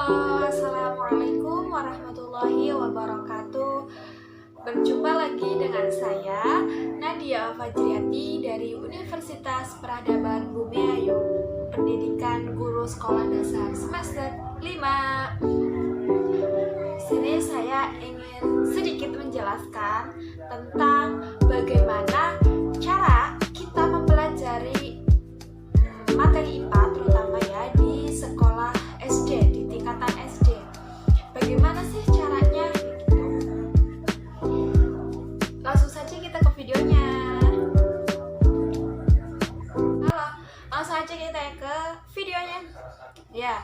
Halo, Assalamualaikum warahmatullahi wabarakatuh. Berjumpa lagi dengan saya, Nadia Fajriati dari Universitas Peradaban Bumiayu, Pendidikan Guru Sekolah Dasar semester 5. Di sini saya ingin sedikit menjelaskan tentang bagaimana cara kita mempelajari materi IPA, terutama ya di sekolah SD, di tingkatan SD. Bagaimana sih caranya? Langsung saja kita ke videonya. Halo, langsung aja kita ke videonya. Ya,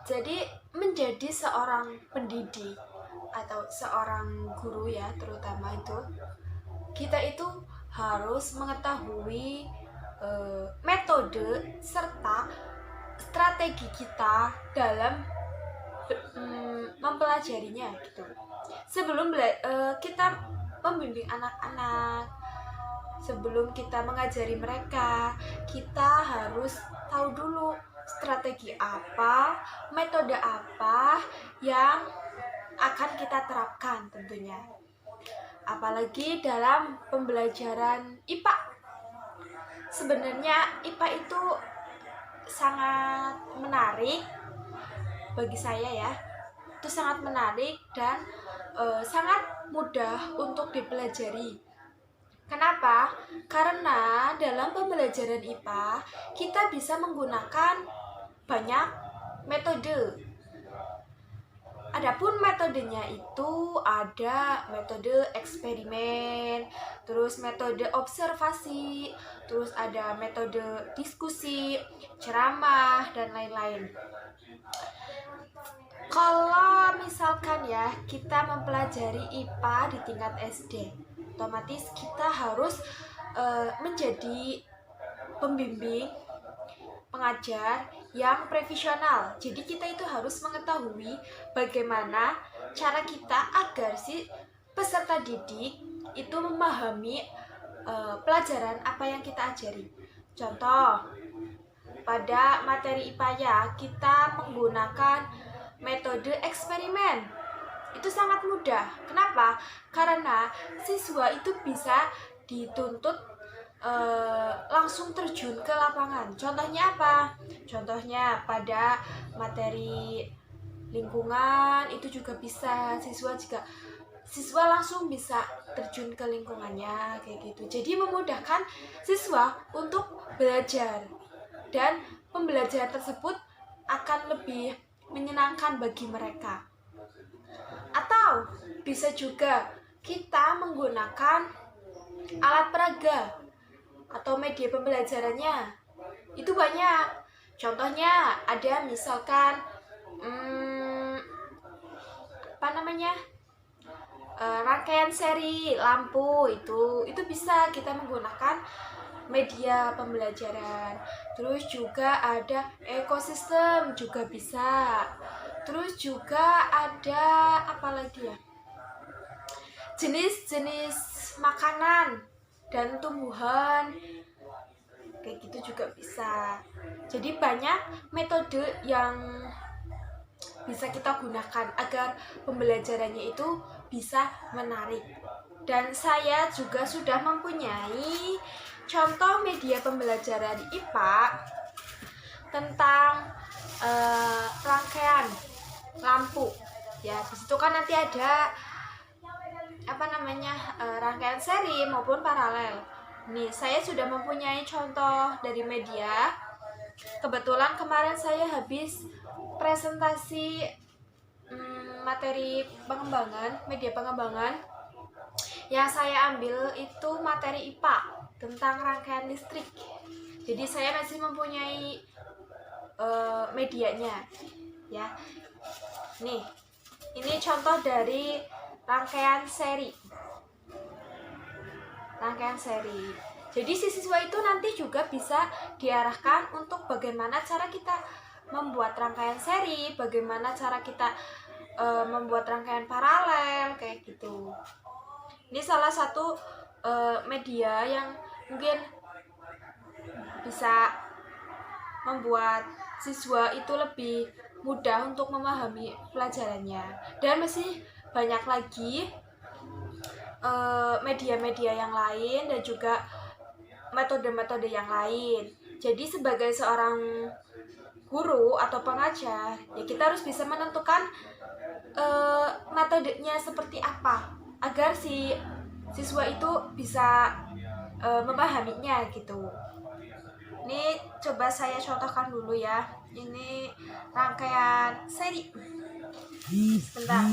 jadi menjadi seorang pendidik atau seorang guru ya, terutama itu kita itu harus mengetahui metode serta strategi kita dalam mempelajarinya gitu. Sebelum kita membimbing anak-anak, sebelum kita mengajari mereka, kita harus tahu dulu strategi apa, metode apa yang akan kita terapkan tentunya. Apalagi dalam pembelajaran IPA. Sebenarnya IPA itu sangat menarik bagi saya ya. Itu sangat menarik dan sangat mudah untuk dipelajari. Kenapa? Karena dalam pembelajaran IPA kita bisa menggunakan banyak metode. Adapun metodenya itu ada metode eksperimen, terus metode observasi, terus ada metode diskusi, ceramah, dan lain-lain. Kalau misalkan ya kita mempelajari IPA di tingkat SD, otomatis kita harus menjadi pembimbing, pengajar yang profesional. Jadi kita itu harus mengetahui bagaimana cara kita agar si peserta didik itu memahami pelajaran apa yang kita ajari. Contoh, pada materi IPA ya, kita menggunakan metode eksperimen. Itu sangat mudah. Kenapa? Karena siswa itu bisa dituntut langsung terjun ke lapangan. Contohnya apa? Contohnya pada materi lingkungan itu juga bisa siswa langsung bisa terjun ke lingkungannya kayak gitu. Jadi memudahkan siswa untuk belajar dan pembelajaran tersebut akan lebih menyenangkan bagi mereka. Atau bisa juga kita menggunakan alat peraga atau media pembelajarannya. Itu banyak. Contohnya ada misalkan rangkaian seri lampu, itu bisa kita menggunakan media pembelajaran. Terus juga ada ekosistem juga bisa. Terus juga ada apa lagi ya? Jenis-jenis makanan dan tumbuhan kayak gitu juga bisa. Jadi banyak metode yang bisa kita gunakan agar pembelajarannya itu bisa menarik. Dan saya juga sudah mempunyai contoh media pembelajaran IPA tentang rangkaian lampu. Ya, di situ kan nanti ada rangkaian seri maupun paralel. Nih, saya sudah mempunyai contoh dari media. Kebetulan kemarin saya habis presentasi materi pengembangan, media pengembangan. Yang saya ambil itu materi IPA tentang rangkaian listrik. Jadi saya masih mempunyai medianya. Ya. Nih, ini contoh dari rangkaian seri. Jadi si siswa itu nanti juga bisa diarahkan untuk bagaimana cara kita membuat rangkaian seri, bagaimana cara kita membuat rangkaian paralel kayak gitu. Ini salah satu media yang mungkin bisa membuat siswa itu lebih mudah untuk memahami pelajarannya. Dan masih banyak lagi media-media yang lain dan juga metode-metode yang lain. Jadi sebagai seorang guru atau pengajar, ya kita harus bisa menentukan metodenya seperti apa agar si siswa itu bisa memahaminya gitu. Ini coba saya contohkan dulu ya. Ini rangkaian seri. Sebentar.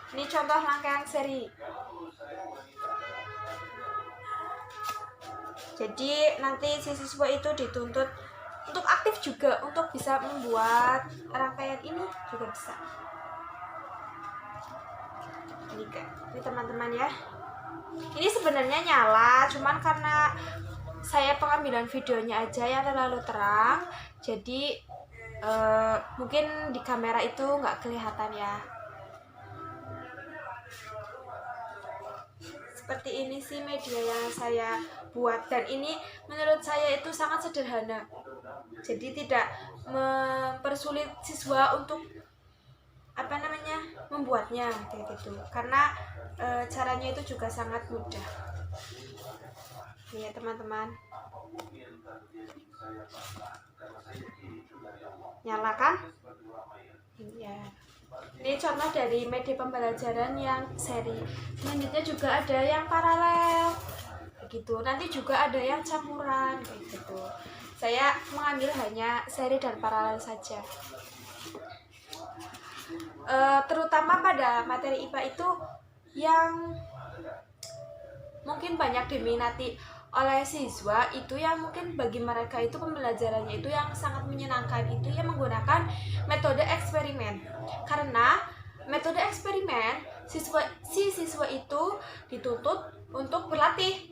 Ini contoh rangkaian seri. Jadi nanti si siswa itu dituntut untuk aktif juga, untuk bisa membuat rangkaian ini juga bisa. Ini teman-teman ya. Ini sebenarnya nyala, cuman karena saya pengambilan videonya aja yang terlalu terang, jadi mungkin di kamera itu nggak kelihatan ya. Seperti ini sih media yang saya buat, dan ini menurut saya itu sangat sederhana, jadi tidak mempersulit siswa untuk membuatnya kayak gitu, karena caranya itu juga sangat mudah. Nih ya teman-teman, nyala kan? Ya. Ini contoh dari media pembelajaran yang seri. Selanjutnya juga ada yang paralel gitu. Nanti juga ada yang campuran kayak gitu. Saya mengambil hanya seri dan paralel saja. Terutama pada materi IPA itu yang mungkin banyak diminati oleh siswa, itu yang mungkin bagi mereka itu pembelajarannya itu yang sangat menyenangkan, itu yang menggunakan metode eksperimen. Karena metode eksperimen si siswa itu dituntut untuk berlatih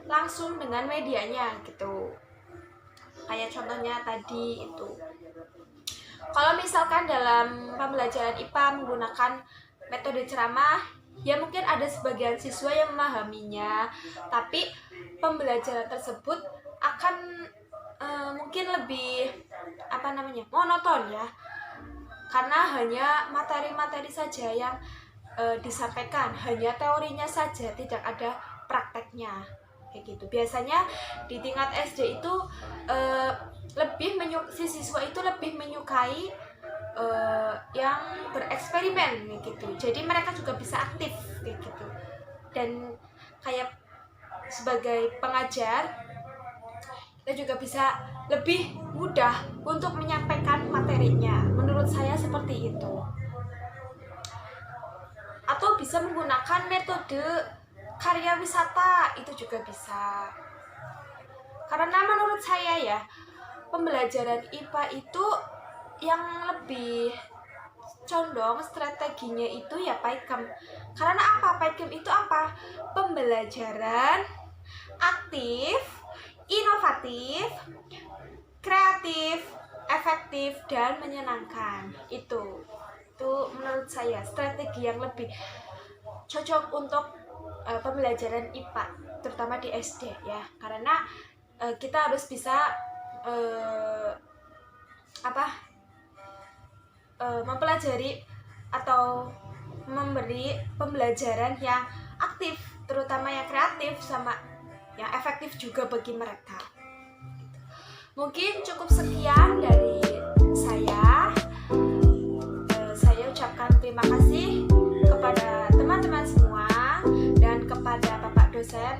langsung dengan medianya gitu. Kayak contohnya tadi itu. Kalau misalkan dalam pembelajaran IPA menggunakan metode ceramah, ya mungkin ada sebagian siswa yang memahaminya, tapi pembelajaran tersebut akan mungkin lebih monoton ya, karena hanya materi-materi saja yang disampaikan, hanya teorinya saja, tidak ada prakteknya kayak gitu. Biasanya di tingkat SD itu si siswa itu lebih menyukai yang bereksperimen gitu. Jadi mereka juga bisa aktif kayak gitu. Dan kayak sebagai pengajar, kita juga bisa lebih mudah untuk menyampaikan materinya. Menurut saya seperti itu. Atau bisa menggunakan metode karya wisata, itu juga bisa. Karena menurut saya ya, pembelajaran IPA itu yang lebih condong strateginya itu ya PAIKEM. Karena apa? PAIKEM itu apa? Pembelajaran aktif, inovatif, kreatif, efektif, dan menyenangkan. Itu menurut saya strategi yang lebih cocok untuk pembelajaran IPA, terutama di SD ya. Karena kita harus bisa mempelajari atau memberi pembelajaran yang aktif, terutama yang kreatif sama yang efektif juga bagi mereka. Mungkin cukup sekian dari saya. Saya ucapkan terima kasih kepada teman-teman semua dan kepada Bapak dosen,